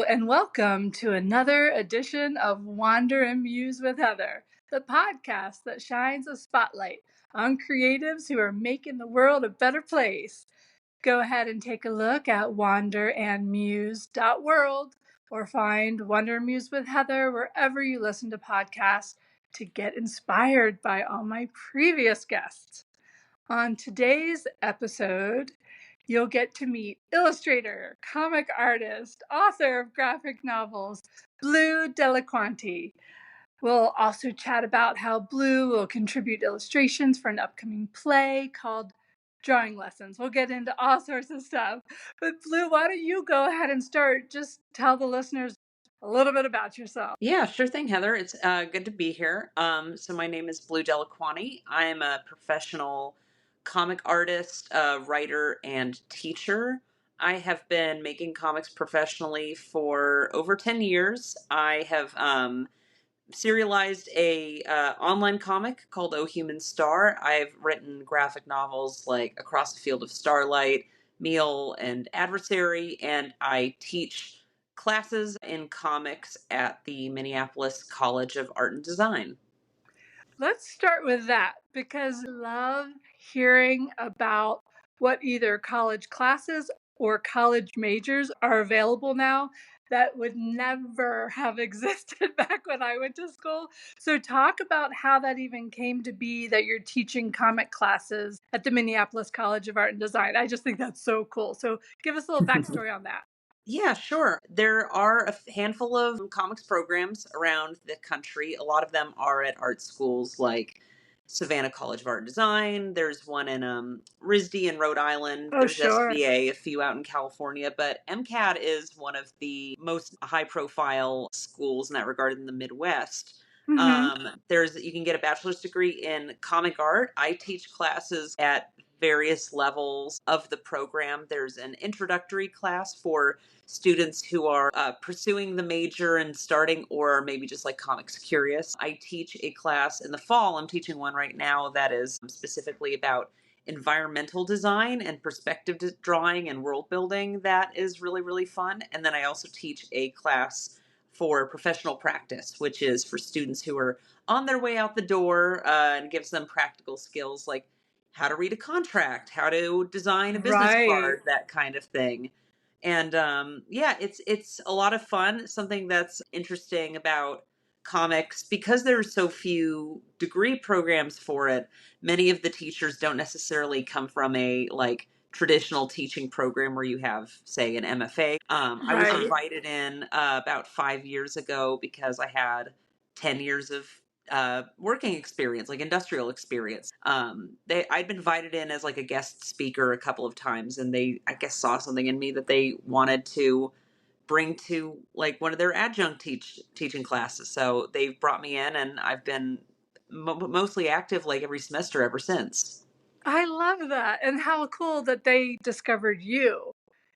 and welcome to another edition of Wander and Muse with Heather, the podcast that shines a spotlight on creatives who are making the world a better place. Go ahead and take a look at wanderandmuse.world or find Wander and Muse with Heather wherever you listen to podcasts to get inspired by all my previous guests. On today's episode, you'll get to meet illustrator, comic artist, author of graphic novels, Blue Delliquanti. We'll also chat about how Blue will contribute illustrations for an upcoming play called Drawing Lessons. We'll get into all sorts of stuff. But Blue, why don't you go ahead and start? Just tell the listeners a little bit about yourself. Yeah, sure thing, Heather. It's good to be here. So my name is Blue Delliquanti. I'm a professional comic artist, writer, and teacher. I have been making comics professionally for over 10 years. I have serialized a online comic called Oh Human Star. I've written graphic novels like Across the Field of Starlight, Meal, and Adversary, and I teach classes in comics at the Minneapolis College of Art and Design. Let's start with that because I love hearing about what either college classes or college majors are available now that would never have existed back when I went to school. So talk about how that even came to be that you're teaching comic classes at the Minneapolis College of Art and Design. I just think that's so cool. So give us a little backstory on that. Yeah, sure. There are a handful of comics programs around the country. A lot of them are at art schools like Savannah College of Art and Design. There's one in RISD in Rhode Island. Oh, There's sure. SVA, a few out in California. But MCAD is one of the most high-profile schools in that regard in the Midwest. You can get a bachelor's degree in comic art. I teach classes at various levels of the program. There's an introductory class for students who are pursuing the major and starting, or maybe just like comics curious. I teach a class in the fall. I'm teaching one right now that is specifically about environmental design and perspective drawing and world building. That is really, really fun. And then I also teach a class for professional practice, which is for students who are on their way out the door, and gives them practical skills like how to read a contract, how to design a business card, that kind of thing. And yeah, it's a lot of fun. Something that's interesting about comics, because there are so few degree programs for it, many of the teachers don't necessarily come from a like traditional teaching program where you have, say, an MFA. I was invited in about 5 years ago because I had 10 years of working experience, like industrial experience. I'd been invited in as like a guest speaker a couple of times, and they, I guess, saw something in me that they wanted to bring to like one of their adjunct teaching classes. So they've brought me in, and I've been mostly active like every semester ever since. I love that. And how cool that they discovered you.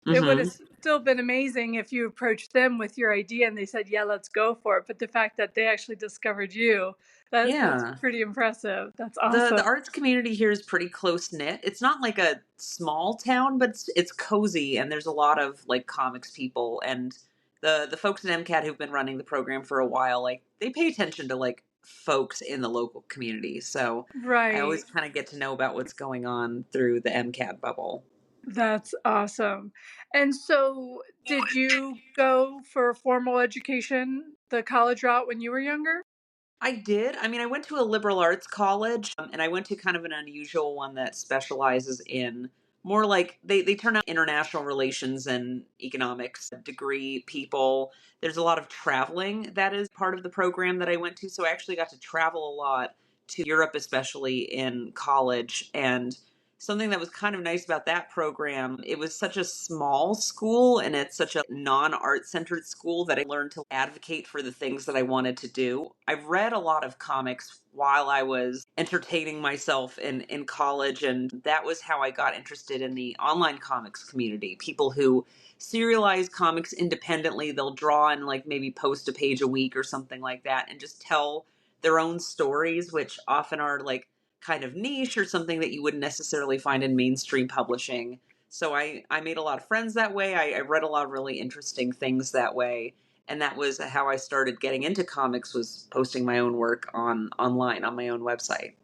It would have still been amazing if you approached them with your idea and they said, yeah, let's go for it. But the fact that they actually discovered you, that's pretty impressive. That's awesome. The arts community here is pretty close knit. It's not like a small town, but it's cozy, and there's a lot of like comics people, and the folks at MCAT who've been running the program for a while, like they pay attention to like folks in the local community. So I always kind of get to know about what's going on through the MCAT bubble. That's awesome. And so did you go for formal education, the college route, when you were younger? I did. I mean, I went to a liberal arts college, and I went to kind of an unusual one that specializes in more like they turn out international relations and economics degree people. There's a lot of traveling that is part of the program that I went to. So I actually got to travel a lot to Europe, especially in college. And something that was kind of nice about that program, it was such a small school, and it's such a non-art centered school that I learned to advocate for the things that I wanted to do. I've read a lot of comics while I was entertaining myself in college, and that was how I got interested in the online comics community. People who serialize comics independently, they'll draw and like maybe post a page a week or something like that, and just tell their own stories, which often are like kind of niche or something that you wouldn't necessarily find in mainstream publishing. So I made a lot of friends that way. I read a lot of really interesting things that way. And that was how I started getting into comics, was posting my own work online on my own website.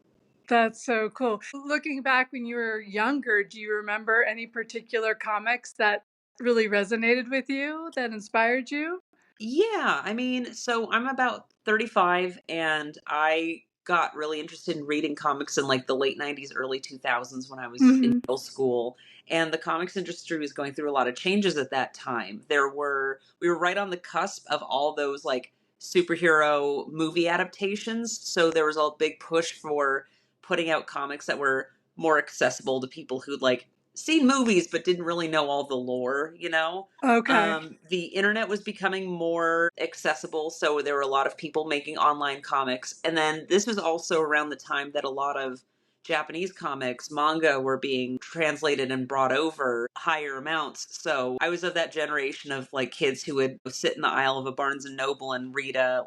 That's so cool. Looking back when you were younger, do you remember any particular comics that really resonated with you, that inspired you? Yeah, I mean, so I'm about 35 and I got really interested in reading comics in like the late 90s, early 2000s when I was in Mhm. middle school. And the comics industry was going through a lot of changes at that time. We were right on the cusp of all those like superhero movie adaptations. So there was a big push for putting out comics that were more accessible to people who'd like seen movies but didn't really know all the lore, you know? Okay. The internet was becoming more accessible, so there were a lot of people making online comics. And then this was also around the time that a lot of Japanese comics, manga, were being translated and brought over higher amounts. So I was of that generation of like kids who would sit in the aisle of a Barnes and Noble and read a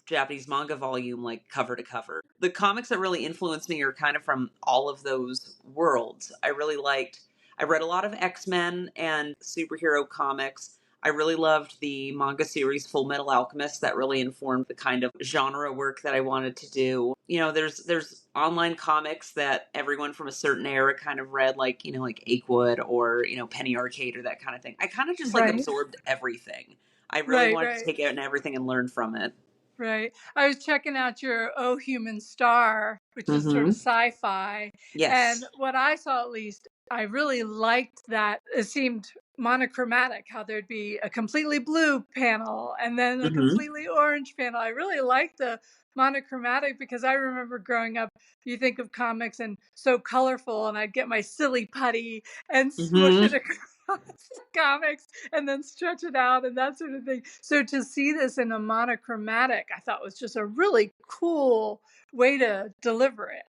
Japanese manga volume like cover to cover. The comics that really influenced me are kind of from all of those worlds. I read a lot of X-Men and superhero comics. I really loved the manga series Full Metal Alchemist. That really informed the kind of genre work that I wanted to do. You know, there's online comics that everyone from a certain era kind of read, like, you know, like Achewood or, you know, Penny Arcade or that kind of thing. I kind of just like Right. absorbed everything. I really Right, wanted to right. take out and everything and learn from it. Right. I was checking out your Oh Human Star, which is sort of Mm-hmm. sci-fi. And Yes. what I saw, at least, I really liked that it seemed monochromatic, how there'd be a completely blue panel and then a Mm-hmm. completely orange panel. I really liked the monochromatic because I remember growing up, you think of comics and so colorful, and I'd get my silly putty and smush it Mm-hmm. across comics and then stretch it out and that sort of thing. So to see this in a monochromatic, I thought was just a really cool way to deliver it.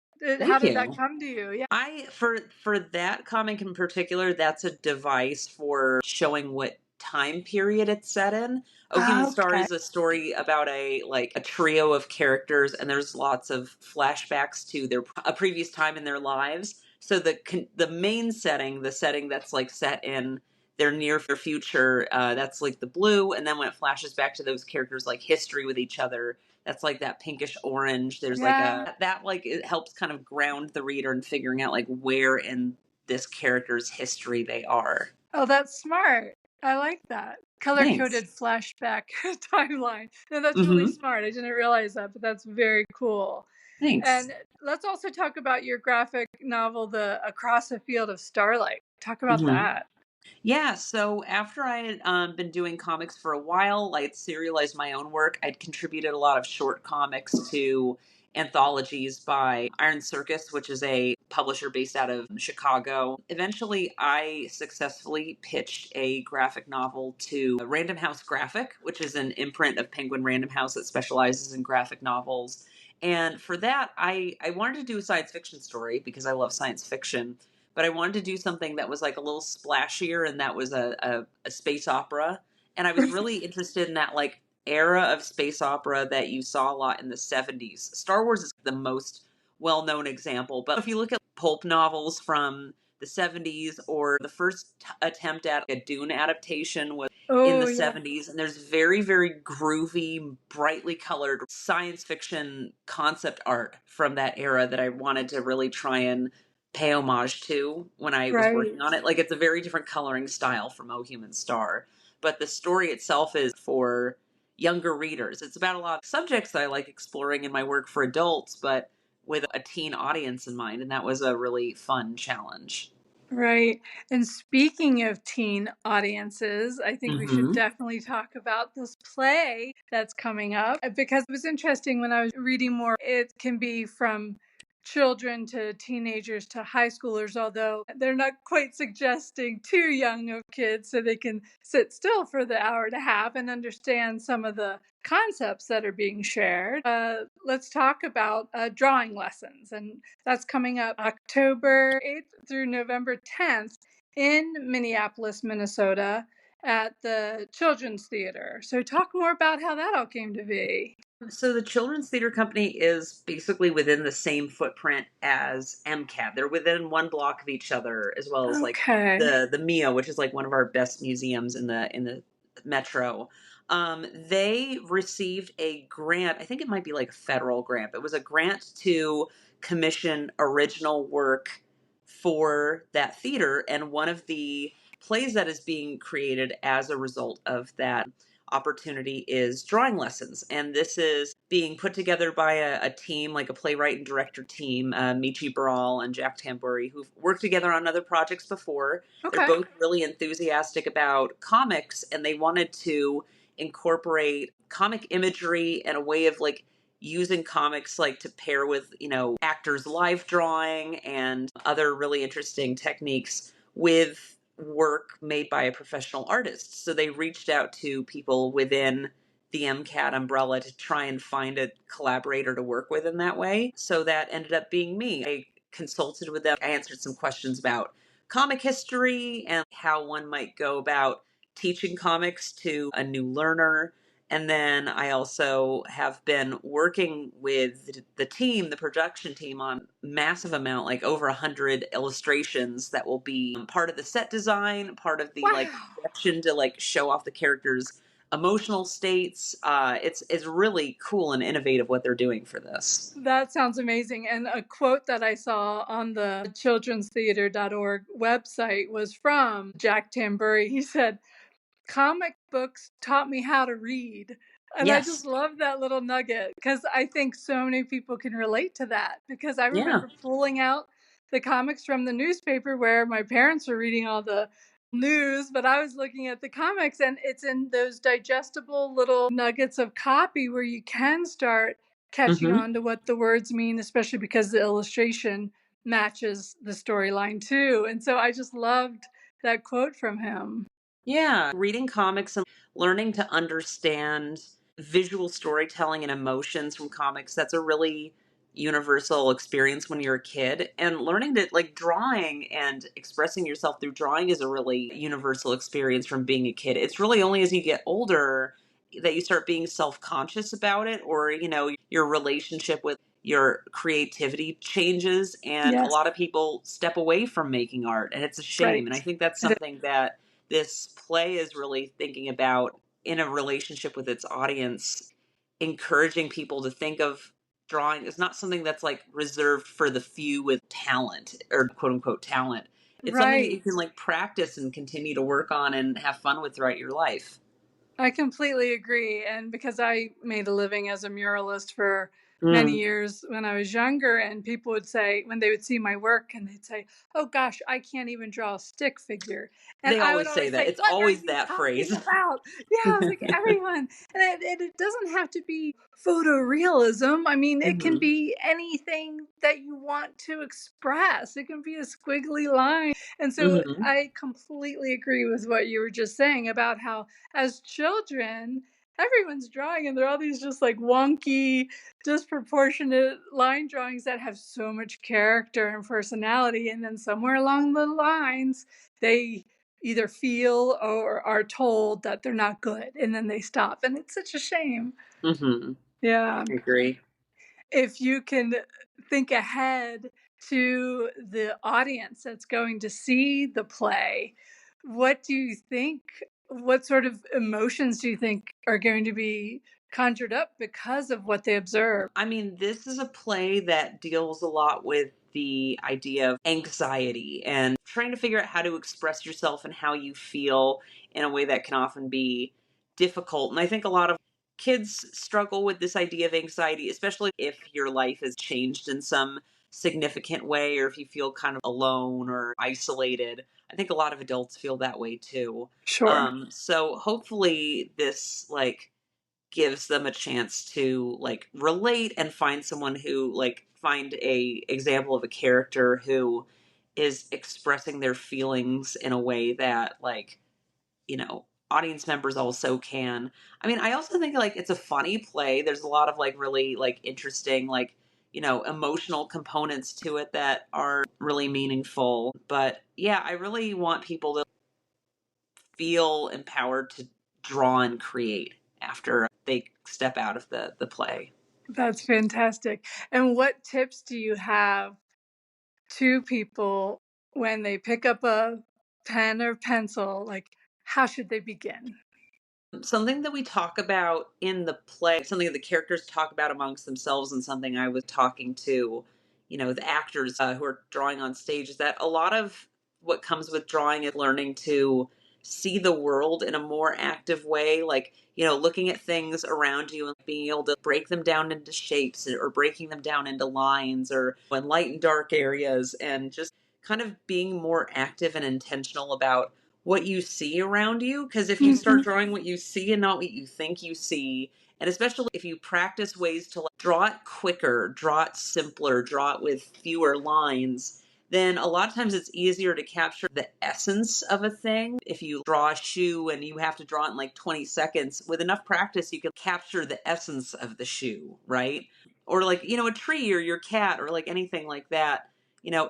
How Thank did that you. come to you? Yeah. I for that comic in particular, that's a device for showing what time period it's set in. Oh Human Star Okay. is a story about a trio of characters, and there's lots of flashbacks to a previous time in their lives. So the main setting, the setting that's like set in their near future, that's like the blue, and then when it flashes back to those characters like history with each other, that's like that pinkish orange. There's like Yeah. a that like it helps kind of ground the reader in figuring out like where in this character's history they are. Oh, that's smart. I like that. Color Thanks. coded flashback timeline. No, that's really Mm-hmm. smart. I didn't realize that, but that's very cool. Thanks. And let's also talk about your graphic novel, The Across a Field of Starlight. Talk about Mm-hmm. that. Yeah, so after I had been doing comics for a while, I'd serialized my own work. I'd contributed a lot of short comics to anthologies by Iron Circus, which is a publisher based out of Chicago. Eventually, I successfully pitched a graphic novel to Random House Graphic, which is an imprint of Penguin Random House that specializes in graphic novels. And for that, I wanted to do a science fiction story because I love science fiction, but I wanted to do something that was like a little splashier, and that was a space opera. And I was really interested in that like era of space opera that you saw a lot in the 70s. Star Wars is the most well known example, but if you look at pulp novels from the 70s, or the first attempt at a Dune adaptation was in the Oh, yeah. 70s, and there's very, very groovy, brightly colored science fiction concept art from that era that I wanted to really try and pay homage to when I was working Right. on it. Like, it's a very different coloring style from Oh Human Star, but the story itself is for younger readers. It's about a lot of subjects that I like exploring in my work for adults, but with a teen audience in mind, and that was a really fun challenge. Right. And speaking of teen audiences, I think we should Mm-hmm. definitely talk about this play that's coming up because it was interesting when I was reading more. It can be from children to teenagers to high schoolers, although they're not quite suggesting too young of kids so they can sit still for the hour and a half and understand some of the concepts that are being shared. Let's talk about drawing lessons. And that's coming up October 8th through November 10th in Minneapolis, Minnesota at the Children's Theater. So talk more about how that all came to be. So the Children's Theater Company is basically within the same footprint as MCAD. They're within one block of each other, as well as like Okay. the Mia, which is like one of our best museums in the metro. They received a grant. I think it might be like a federal grant. It was a grant to commission original work for that theater, and one of the plays that is being created as a result of that opportunity is drawing lessons. And this is being put together by a team, like a playwright and director team, Michi Baral and Jack Tamburi, who've worked together on other projects before. They're Okay. both really enthusiastic about comics, and they wanted to incorporate comic imagery and a way of like using comics like to pair with, actors live drawing and other really interesting techniques with work made by a professional artist. So they reached out to people within the MCAT umbrella to try and find a collaborator to work with in that way. So that ended up being me. I consulted with them. I answered some questions about comic history and how one might go about teaching comics to a new learner. And then I also have been working with the team, the production team, on massive amount, like over 100 illustrations that will be part of the set design, part of the like Wow. projection to like show off the characters' emotional states. It's really cool and innovative what they're doing for this. That sounds amazing. And a quote that I saw on the childrenstheater.org website was from Jack Tamburi. He said, "Comic books taught me how to read." And I just Yes. love that little nugget because I think so many people can relate to that. Because I Yeah. remember pulling out the comics from the newspaper where my parents were reading all the news, but I was looking at the comics, and it's in those digestible little nuggets of copy where you can start catching Hmm. on to what the words mean, especially because the illustration matches the storyline too. And so I just loved that quote from him. Yeah, reading comics and learning to understand visual storytelling and emotions from comics, that's a really universal experience when you're a kid. And learning to like drawing and expressing yourself through drawing is a really universal experience from being a kid. It's really only as you get older that you start being self-conscious about it, or your relationship with your creativity changes, and a Yes, lot of people step away from making art, and it's a shame. And I right. think that's It is. something that this play is really thinking about in a relationship with its audience, encouraging people to think of drawing as not something that's like reserved for the few with talent or quote unquote talent. It's something that you Right. can like practice and continue to work on and have fun with throughout your life. I completely agree. And because I made a living as a muralist for many Mm. years when I was younger, and people would say, when they would see my work, and they'd say, "Oh gosh, I can't even draw a stick figure." And They I would always say always that. say, It's "What are always you that talking phrase. about?" Yeah, I was like, everyone. And it doesn't have to be photorealism. I mean, it can Hmm. be anything that you want to express, it can be a squiggly line. And so Hmm. I completely agree with what you were just saying about how as children, everyone's drawing, and there are all these just like wonky, disproportionate line drawings that have so much character and personality. And then somewhere along the lines, they either feel or are told that they're not good, and then they stop. And it's such a shame. Hmm. Yeah. I agree. If you can think ahead to the audience that's going to see the play, what do you think? What sort of emotions do you think are going to be conjured up because of what they observe? I mean, this is a play that deals a lot with the idea of anxiety and trying to figure out how to express yourself and how you feel in a way that can often be difficult. And I think a lot of kids struggle with this idea of anxiety, especially if your life has changed in some significant way or if you feel kind of alone or isolated. I think a lot of adults feel that way too. Sure. So hopefully this like gives them a chance to like relate and find someone who like find a example of a character who is expressing their feelings in a way that like audience members also can. I mean, I also think like it's a funny play. There's a lot of like really like interesting like emotional components to it that are really meaningful. But yeah, I really want people to feel empowered to draw and create after they step out of the play. That's fantastic. And what tips do you have to people when they pick up a pen or pencil? Like, how should they begin? Something that we talk about in the play, something that the characters talk about amongst themselves, and something I was talking to, the actors who are drawing on stage, is that a lot of what comes with drawing is learning to see the world in a more active way, like, looking at things around you and being able to break them down into shapes or breaking them down into lines or in light and dark areas, and just kind of being more active and intentional about what you see around you. Because if you start drawing what you see and not what you think you see, and especially if you practice ways to draw it quicker, draw it simpler, draw it with fewer lines, then a lot of times it's easier to capture the essence of a thing. If you draw a shoe and you have to draw it in like 20 seconds, with enough practice, you can capture the essence of the shoe, right? Or like, a tree or your cat or like anything like that.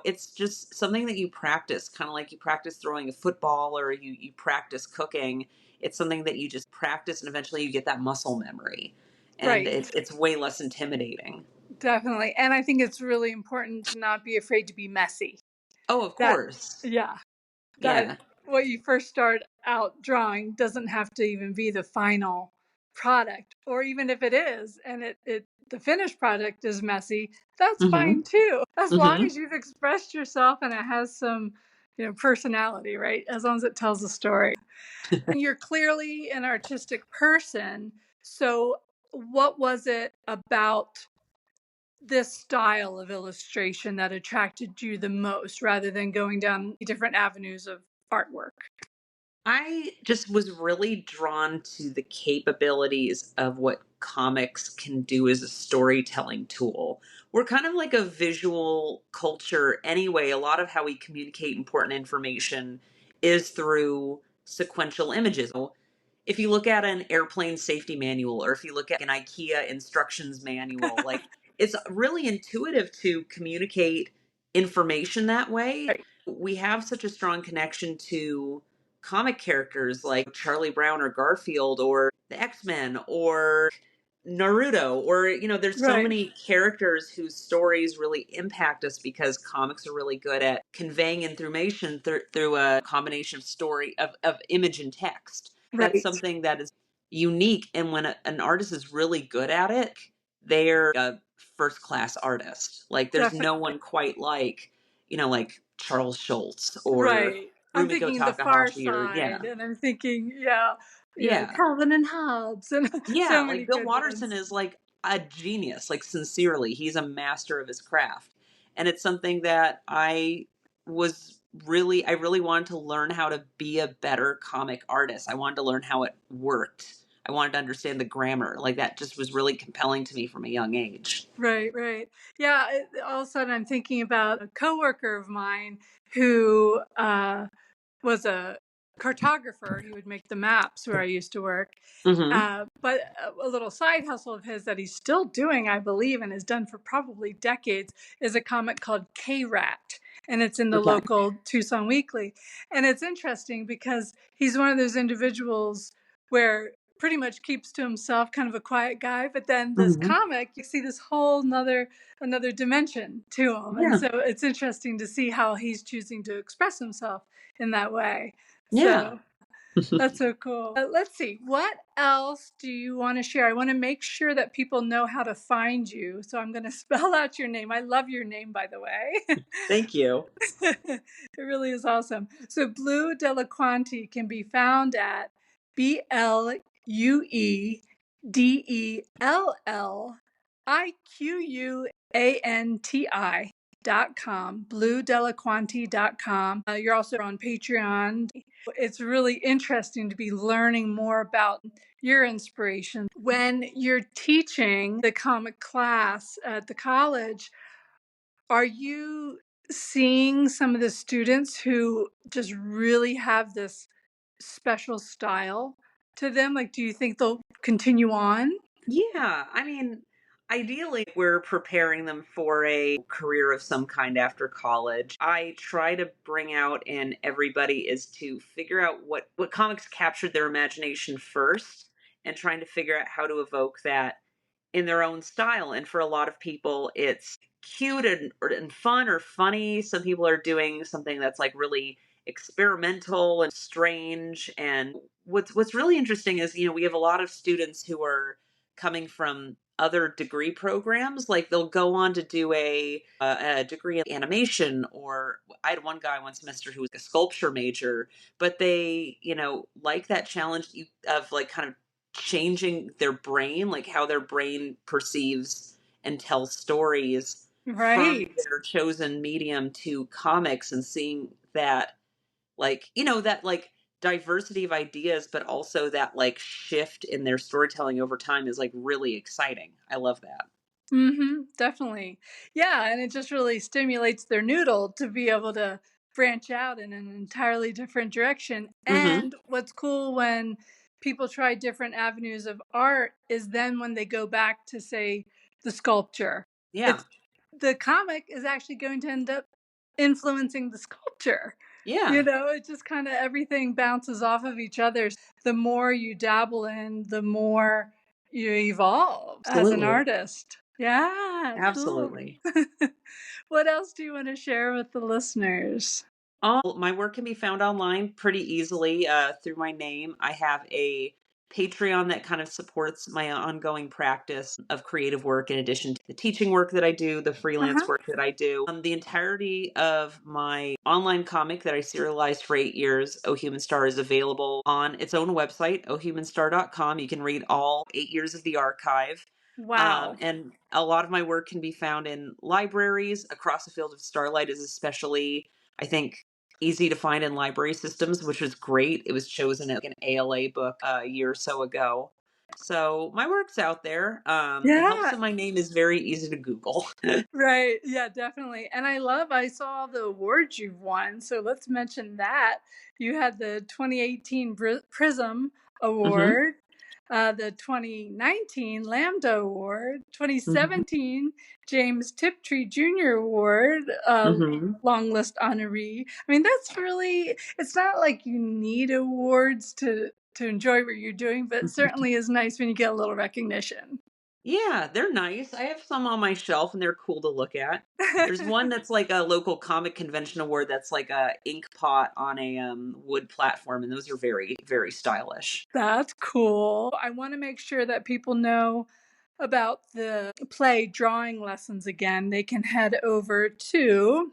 It's just something that you practice, kind of like you practice throwing a football or you practice cooking. It's something that you just practice and eventually you get that muscle memory. And Right. it's way less intimidating. Definitely. And I think it's really important to not be afraid to be messy. Oh, of That, course. yeah, that Yeah. what you first start out drawing doesn't have to even be the final product. Or even if it is and the finished product is messy, that's Mm-hmm. fine too. As long Mm-hmm. as you've expressed yourself and it has some, personality, right? As long as it tells a story. You're clearly an artistic person. So what was it about this style of illustration that attracted you the most rather than going down different avenues of artwork? I just was really drawn to the capabilities of what comics can do as a storytelling tool. We're kind of like a visual culture anyway. A lot of how we communicate important information is through sequential images. If you look at an airplane safety manual or if you look at an IKEA instructions manual, like it's really intuitive to communicate information that way. Right. We have such a strong connection to comic characters like Charlie Brown or Garfield or the X-Men or Naruto or there's so Right. many characters whose stories really impact us because comics are really good at conveying information through a combination of story of image and text. That's Right. something that is unique, and when an artist is really good at it, they're a first class artist. Like there's no Definitely. one quite like Charles Schultz or Right. I'm Rumiko thinking The Far Takahashi or Side, and I'm thinking, yeah, yeah. Calvin and Hobbes, and so Yeah, many like Bill good Watterson ones. is like a genius, like sincerely. He's a master of his craft. And it's something that I really wanted to learn how to be a better comic artist. I wanted to learn how it worked. I wanted to understand the grammar. Like that just was really compelling to me from a young age. Right, right. Yeah, all of a sudden I'm thinking about a coworker of mine who was a cartographer. He would make the maps where I used to work. Mhm. But a little side hustle of his that he's still doing, I believe, and has done for probably decades, is a comic called K-Rat. And it's in the Okay. local Tucson Weekly. And it's interesting because he's one of those individuals where pretty much keeps to himself, kind of a quiet guy. But then this Mhm. comic, you see this whole another dimension to him. And Yeah. so it's interesting to see how he's choosing to express himself in that way. Yeah. So that's so cool. Let's see. What else do you want to share? I want to make sure that people know how to find you. So I'm going to spell out your name. I love your name, by the way. Thank you. It really is awesome. So Blue Delliquanti can be found at BlueDelliquanti.com, bluedelliquanti.com. You're also on Patreon. It's really interesting to be learning more about your inspiration. When you're teaching the comic class at the college, are you seeing some of the students who just really have this special style to them? Like, do you think they'll continue on? Yeah, I mean, ideally, we're preparing them for a career of some kind after college. I try to bring out in everybody is to figure out what comics captured their imagination first and trying to figure out how to evoke that in their own style. And for a lot of people, it's cute and fun or funny. Some people are doing something that's like really experimental and strange. And what's really interesting is, we have a lot of students who are coming from other degree programs. Like they'll go on to do a degree in animation, or I had one guy one semester who was a sculpture major, but they, like that challenge of like kind of changing their brain, like how their brain perceives and tells stories from Right. their chosen medium to comics, and seeing that, that like diversity of ideas, but also that like shift in their storytelling over time is like really exciting. I love that. Definitely. Yeah, and it just really stimulates their noodle to be able to branch out in an entirely different direction. Mm-hmm. And what's cool when people try different avenues of art is then when they go back to, say, the sculpture, Yeah. it's the comic is actually going to end up influencing the sculpture. Yeah. It just kind of everything bounces off of each other. The more you dabble in, the more you evolve as an Absolutely. artist. Yeah, cool. Absolutely. What else do you want to share with the listeners? All my work can be found online pretty easily through my name. I have a Patreon that kind of supports my ongoing practice of creative work, in addition to the teaching work that I do, the freelance Uh-huh. work that I do. The entirety of my online comic that I serialized for 8 years, Oh Human Star, is available on its own website, ohhumanstar.com. You can read all 8 years of the archive. Wow. And a lot of my work can be found in libraries. Across the Field of Starlight is especially, I think, easy to find in library systems, which was great. It was chosen as an ALA book a year or so ago. So my work's out there. It helps Yeah. that my name is very easy to Google. Right. Yeah, definitely. And I saw the awards you've won. So let's mention that. You had the 2018 Prism Hmm. Award, the 2019 Lambda Award, Hmm. 2017 James Tiptree Jr. Award, Hmm. long list honoree. I mean, that's really, it's not like you need awards to enjoy what you're doing, but it certainly is nice when you get a little recognition. Yeah, they're nice. I have some on my shelf and they're cool to look at. There's one that's like a local comic convention award that's like a ink pot on a wood platform, and those are very, very stylish. That's cool. I want to make sure that people know about the play drawing lessons again. They can head over to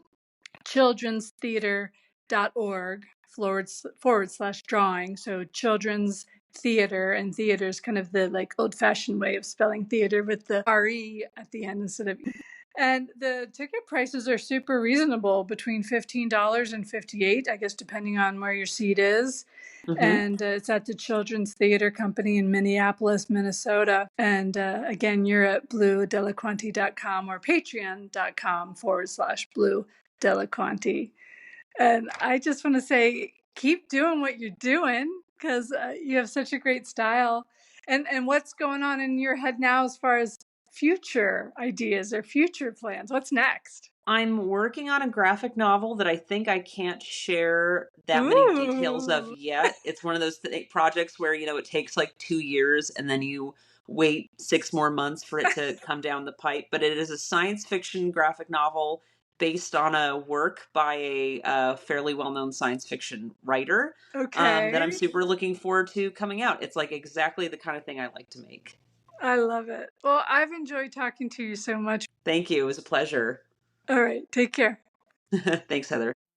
childrenstheater.org forward slash drawing. So children's theater, and theater is kind of the like old fashioned way of spelling theater with the RE at the end instead of. And the ticket prices are super reasonable, between $15 and $58, I guess, depending on where your seat is. Hmm. And it's at the Children's Theater Company in Minneapolis, Minnesota. And again, you're at bluedelliquanti.com or patreon.com/Blue Delliquanti. And I just want to say, keep doing what you're doing, because you have such a great style. And what's going on in your head now as far as future ideas or future plans? What's next? I'm working on a graphic novel that I think I can't share that many details of Ooh. yet. It's one of those projects where, it takes like 2 years and then you wait 6 more months for it to come down the pipe. But it is a science fiction graphic novel based on a work by a fairly well known science fiction writer, that I'm Okay. super looking forward to coming out. It's like exactly the kind of thing I like to make. I love it. Well, I've enjoyed talking to you so much. Thank you. It was a pleasure. All right. Take care. Thanks, Heather.